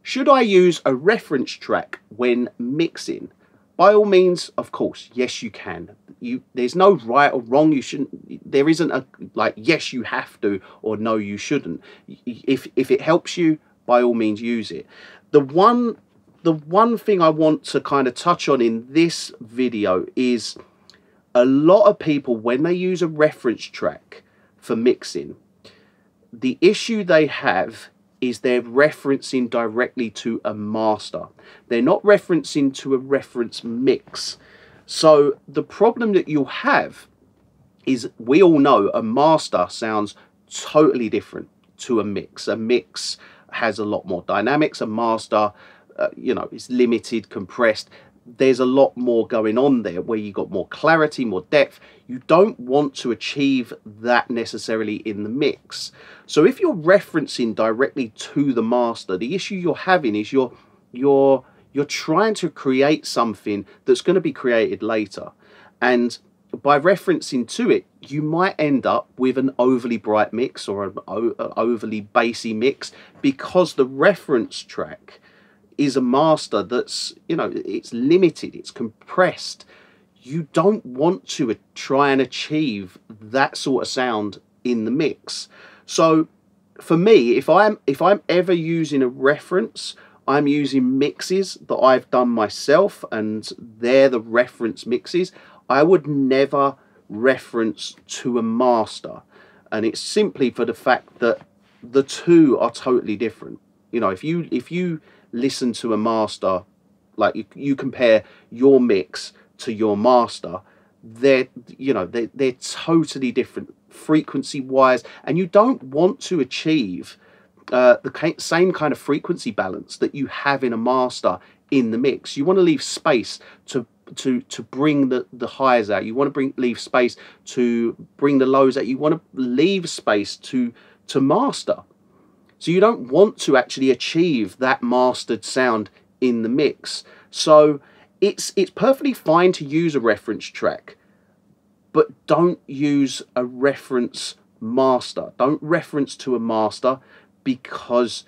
Should I use a reference track when mixing? By all means, of course, yes, you can. There's no right or wrong. You shouldn't. There isn't a like yes, you have to, or no, you shouldn't. If it helps you, by all means, use it. The one thing I want to kind of touch on in this video is a lot of people, when they use a reference track for mixing, the issue they have is they're referencing directly to a master. They're not referencing to a reference mix. So the problem that you'll have is, we all know a master sounds totally different to a mix. A mix has a lot more dynamics. A master, you know, is limited, compressed. There's a lot more going on there where you got more clarity, more depth. You don't want to achieve that necessarily in the mix. So if you're referencing directly to the master, the issue you're having is you're trying to create something that's going to be created later. And by referencing to it, you might end up with an overly bright mix or an overly bassy mix, because the reference track is a master that's, you know, it's limited, it's compressed. You don't want to try and achieve that sort of sound in the mix. So for me, if I'm ever using a reference, I'm using mixes that I've done myself, and they're the reference mixes. I would never reference to a master, and it's simply for the fact that the two are totally different. You know, if you listen to a master, like you compare your mix to your master, they're totally different frequency wise, and you don't want to achieve the same kind of frequency balance that you have in a master in the mix. You want to leave space to bring the highs out. You want to leave space to bring the lows out. You want to leave space to master. So you don't want to actually achieve that mastered sound in the mix. So it's perfectly fine to use a reference track, but don't use a reference master. Don't reference to a master, because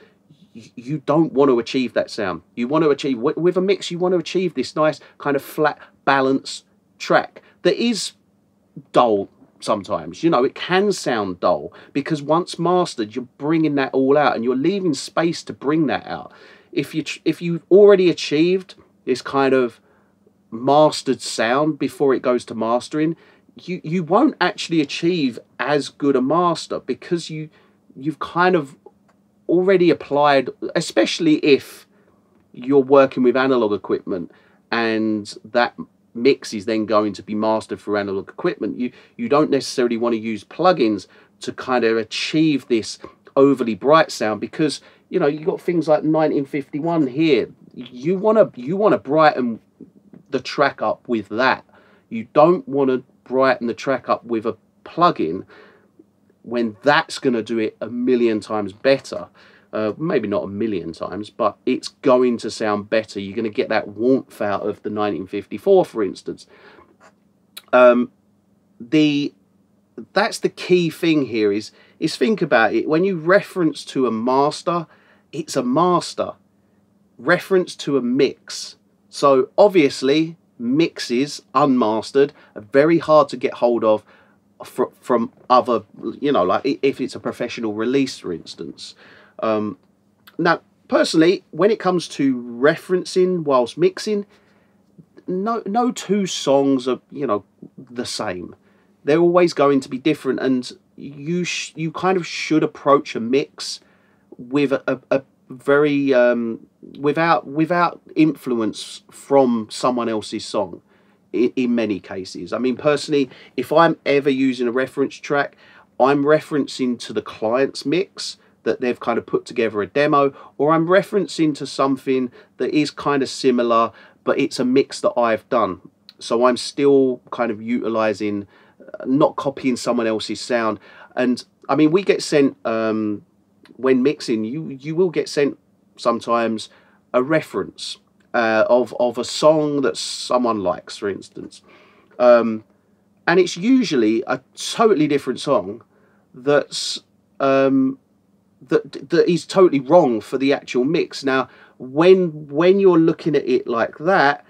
you don't want to achieve that sound. You want to achieve, with a mix, you want to achieve this nice kind of flat, balanced track that is dull sometimes. You know, it can sound dull, because once mastered, you're bringing that all out, and you're leaving space to bring that out. If you've already achieved this kind of mastered sound before it goes to mastering, you won't actually achieve as good a master, because you've kind of already applied, especially if you're working with analog equipment and that mix is then going to be mastered through analog equipment. You don't necessarily want to use plugins to kind of achieve this overly bright sound, because you know, you've got things like 1951 here. You want to brighten the track up with that. You don't want to brighten the track up with a plugin when that's going to do it a million times better. Maybe not a million times, but it's going to sound better. You're going to get that warmth out of the 1954, for instance. That's the key thing here is think about it. When you reference to a master, it's a master. Reference to a mix. So obviously, mixes unmastered are very hard to get hold of from other, you know, like if it's a professional release, for instance. Now, personally, when it comes to referencing whilst mixing, no two songs are, you know, the same. They're always going to be different, and you kind of should approach a mix with a very without influence from someone else's song. In many cases, I mean, personally, if I'm ever using a reference track, I'm referencing to the client's mix that they've kind of put together a demo, or I'm referencing to something that is kind of similar, but it's a mix that I've done. So I'm still kind of utilizing, not copying someone else's sound. And I mean, we get sent, when mixing, you will get sent sometimes a reference of a song that someone likes, for instance. And it's usually a totally different song that's that is totally wrong for the actual mix. Now, when you're looking at it like that,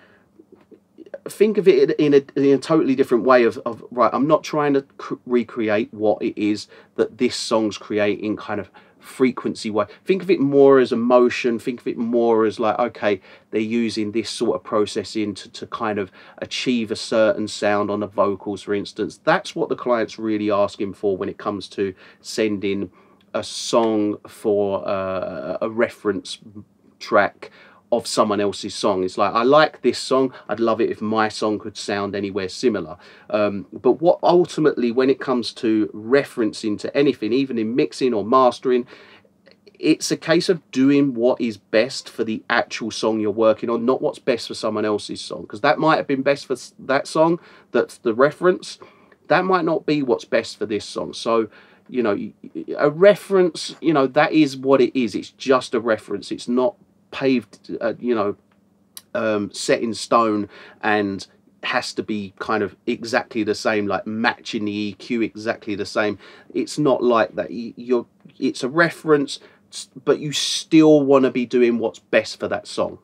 think of it in a totally different way of right, I'm not trying to recreate what it is that this song's creating kind of frequency way. Think of it more as emotion. Think of it more as like, okay, they're using this sort of processing to kind of achieve a certain sound on the vocals, for instance. That's what the client's really asking for when it comes to sending a song for a reference track of someone else's song. It's like, I like this song, I'd love it if my song could sound anywhere similar. But what ultimately, when it comes to referencing to anything, even in mixing or mastering, it's a case of doing what is best for the actual song you're working on, not what's best for someone else's song, because that might have been best for that song, that's the reference, that might not be what's best for this song. So, you know, a reference, you know, that is what it is. It's just a reference. It's not paved, you know, set in stone and has to be kind of exactly the same, like matching the EQ exactly the same. It's not like that. It's a reference, but you still want to be doing what's best for that song.